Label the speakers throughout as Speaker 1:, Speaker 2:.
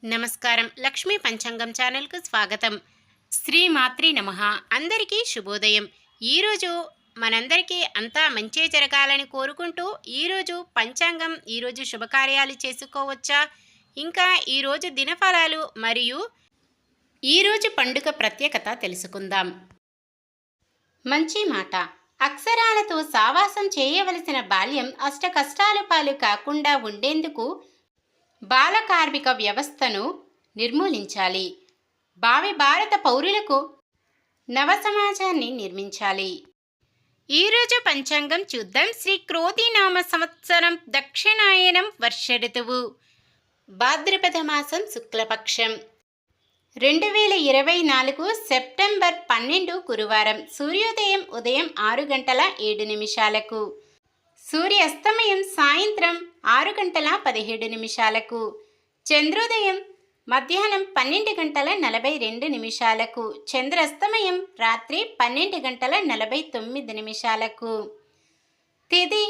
Speaker 1: నమస్కారం. లక్ష్మీ పంచాంగం ఛానల్కు స్వాగతం. శ్రీమాత్రి నమః. అందరికీ శుభోదయం. ఈరోజు మనందరికీ అంతా మంచే జరగాలని కోరుకుంటూ ఈరోజు పంచాంగం, ఈరోజు శుభకార్యాలు చేసుకోవచ్చా, ఇంకా ఈరోజు దినఫలాలు మరియు ఈరోజు పండుగ ప్రత్యేకత తెలుసుకుందాం. మంచి మాట. అక్షరాలతో సావాసం చేయవలసిన బాల్యం అష్ట కష్టాల పాలు కాకుండా ఉండేందుకు బాల కార్మిక వ్యవస్థను నిర్మూలించాలి. భావి భారత పౌరులకు నవ సమాజాన్ని నిర్మించాలి. ఈరోజు పంచాంగం చూద్దాం. శ్రీ క్రోధినామ సంవత్సరం, దక్షిణాయనం, వర్ష ఋతువు, భాద్రపద మాసం, శుక్లపక్షం, 2024 సెప్టెంబర్ 12 గురువారం. సూర్యోదయం ఉదయం 6:07, సూర్యాస్తమయం సాయంత్రం 6:17, చంద్రోదయం మధ్యాహ్నం 12:42, చంద్రాస్తమయం రాత్రి 12:49. తిథి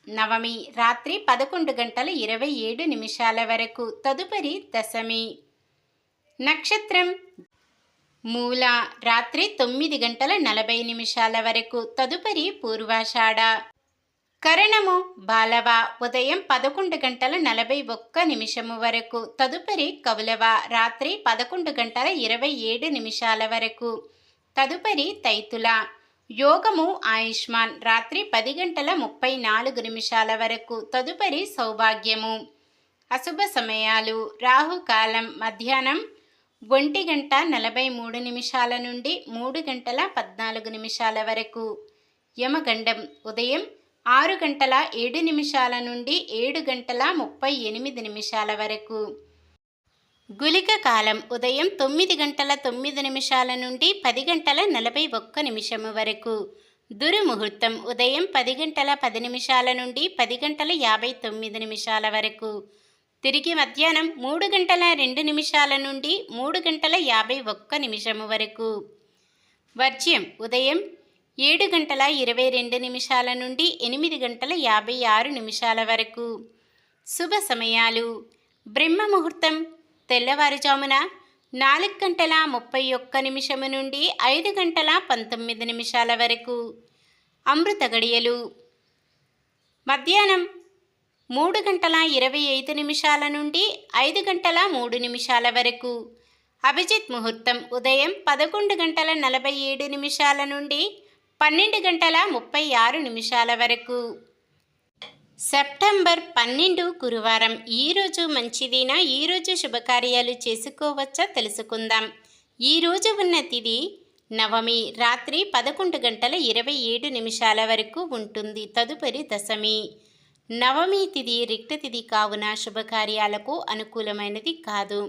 Speaker 1: నవమి రాత్రి 11:27 వరకు. తదుపరి దశమి. నక్షత్రం మూల రాత్రి 9:40 వరకు. తదుపరి పూర్వాషాఢ. కరణము బాలవ ఉదయం 11:41 వరకు. తదుపరి కౌలవ రాత్రి 11:27 వరకు. తదుపరి తైతుల. యోగము ఆయుష్మాన్ రాత్రి 10:34 వరకు. తదుపరి సౌభాగ్యము. అశుభ సమయాలు. రాహుకాలం మధ్యాహ్నం 1:43 నుండి 3:14 వరకు. యమగండం ఉదయం 6:07 నుండి 7:38 వరకు. గుళిక కాలం ఉదయం 9:09 నుండి 10:41 వరకు. దుర్ముహూర్తం ఉదయం 10:10 నుండి 10:59 వరకు. తిరిగి మధ్యాహ్నం 3:02 నుండి 3:51 వరకు. వర్జ్యం ఉదయం 7:22 నుండి 8:56 వరకు. శుభ సమయాలు. బ్రహ్మ ముహూర్తం తెల్లవారుజామున 4:31 నుండి 5:19 వరకు. అమృత గడియలు మధ్యాహ్నం 3:25 నుండి 5:03 వరకు. అభిజిత్ ముహూర్తం ఉదయం 11:47 నుండి 12:36 వరకు. సెప్టెంబర్ 12 గురువారం. ఈరోజు మంచిదినా? ఈరోజు శుభకార్యాలు చేసుకోవచ్చా తెలుసుకుందాం. ఈరోజు ఉన్న తిథి నవమి రాత్రి 11:27 వరకు ఉంటుంది. తదుపరి దశమి. నవమి తిథి రిక్త తిథి కావున శుభకార్యాలకు అనుకూలమైనది కాదు.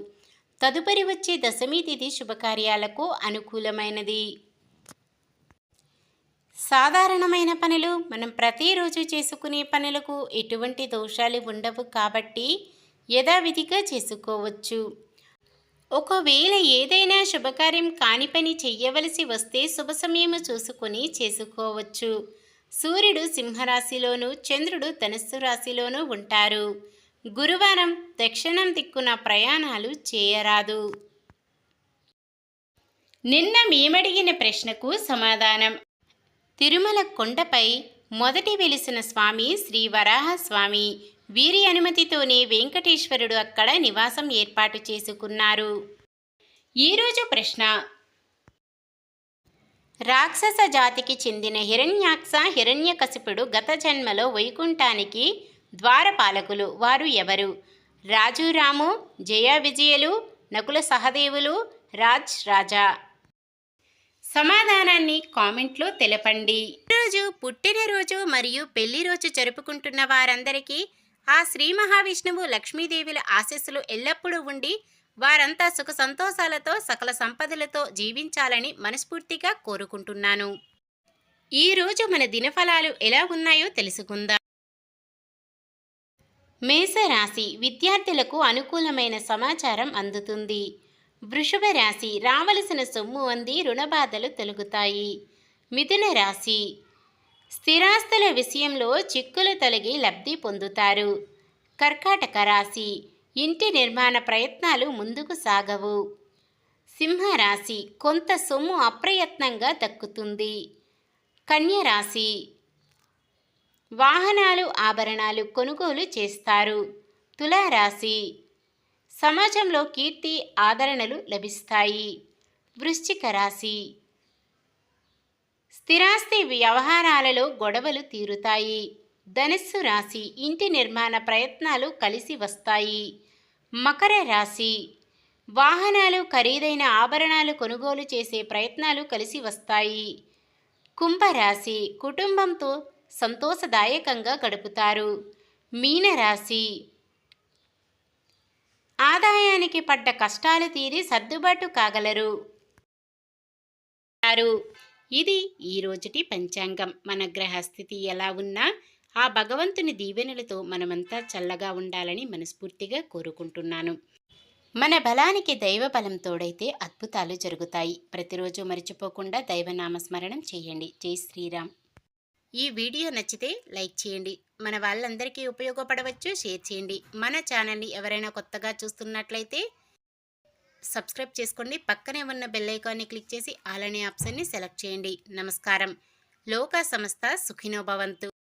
Speaker 1: తదుపరి వచ్చే దశమి తిథి శుభకార్యాలకు అనుకూలమైనది. సాధారణమైన పనులు. మనం ప్రతిరోజు చేసుకునే పనులకు ఎటువంటి దోషాలు ఉండవు కాబట్టి యథావిధిగా చేసుకోవచ్చు. ఒకవేళ ఏదైనా శుభకార్యం కాని పని చెయ్యవలసి వస్తే శుభ సమయము చూసుకొని చేసుకోవచ్చు. సూర్యుడు సింహరాశిలోను, చంద్రుడు ధనుస్సు రాశిలోనూ ఉంటారు. గురువారం దక్షిణం దిక్కున ప్రయాణాలు చేయరాదు. నిన్న మేమడిగిన ప్రశ్నకు సమాధానం. తిరుమల కొండపై మొదటి వెలిసిన స్వామి శ్రీ వరాహస్వామి. వీరి అనుమతితోనే వెంకటేశ్వరుడు అక్కడ నివాసం ఏర్పాటు చేసుకున్నారు. ఈరోజు ప్రశ్న. రాక్షస జాతికి చెందిన హిరణ్యాక్ష, హిరణ్యకశిపుడు గత జన్మలో వైకుంఠానికి ద్వారపాలకులు. వారు ఎవరు? రాజు రాము, జయ విజయులు, నకుల సహదేవులు, రాజ్ రాజా. సమాధానాన్ని కామెంట్లో తెలపండి. ఈరోజు పుట్టినరోజు మరియు పెళ్లి రోజు జరుపుకుంటున్న వారందరికీ ఆ శ్రీ మహావిష్ణువు, లక్ష్మీదేవుల ఆశీస్సులు ఎల్లప్పుడూ ఉండి వారంతా సుఖ సంతోషాలతో సకల సంపదలతో జీవించాలని మనస్ఫూర్తిగా కోరుకుంటున్నాను. ఈరోజు మన దినఫలాలు ఎలా ఉన్నాయో తెలుసుకుందాం. మేషరాశి. విద్యార్థులకు అనుకూలమైన సమాచారం అందుతుంది. వృషభ రాశి. రావలసిన సొమ్ము అంది రుణబాధలు తొలగుతాయి. మిథున రాశి. స్థిరాస్తుల విషయంలో చిక్కులు తొలగి లబ్ధి పొందుతారు. కర్కాటక రాశి. ఇంటి నిర్మాణ ప్రయత్నాలు ముందుకు సాగవు. సింహరాశి కొంత సొమ్ము అప్రయత్నంగా దక్కుతుంది. కన్య రాశి వాహనాలు ఆభరణాలు కొనుగోలు చేస్తారు. తులారాశి సమాజంలో కీర్తి ఆదరణలు లభిస్తాయి. వృశ్చిక రాశి స్థిరాస్తి వ్యవహారాలలో గొడవలు తీరుతాయి. ధనుస్సు రాశి ఇంటి నిర్మాణ ప్రయత్నాలు కలిసి వస్తాయి. మకర రాశి వాహనాలు ఖరీదైన ఆభరణాలు కొనుగోలు చేసే ప్రయత్నాలు కలిసి వస్తాయి. కుంభరాశి కుటుంబంతో సంతోషదాయకంగా గడుపుతారు. మీనరాశి ఆదాయానికి పడ్డ కష్టాలు తీరి సర్దుబాటు కాగలరు. ఇది ఈ రోజుటి పంచాంగం. మన గ్రహస్థితి ఎలా ఉన్నా ఆ భగవంతుని దీవెనలతో మనమంతా చల్లగా ఉండాలని మనస్ఫూర్తిగా కోరుకుంటున్నాను. మన బలానికి దైవ బలం తోడైతే అద్భుతాలు జరుగుతాయి. ప్రతిరోజు మర్చిపోకుండా దైవనామస్మరణం చేయండి. జై శ్రీరామ్. ఈ వీడియో నచ్చితే లైక్ చేయండి. మన వాళ్ళందరికీ ఉపయోగపడవచ్చు, షేర్ చేయండి. మన ఛానల్ని ఎవరైనా కొత్తగా చూస్తున్నట్లయితే సబ్స్క్రైబ్ చేసుకోండి. పక్కనే ఉన్న బెల్ ఐకాన్ని క్లిక్ చేసి ఆల్ అనే ఆప్షన్ని సెలెక్ట్ చేయండి. నమస్కారం. లోకా సమస్త సుఖినో భవంతు.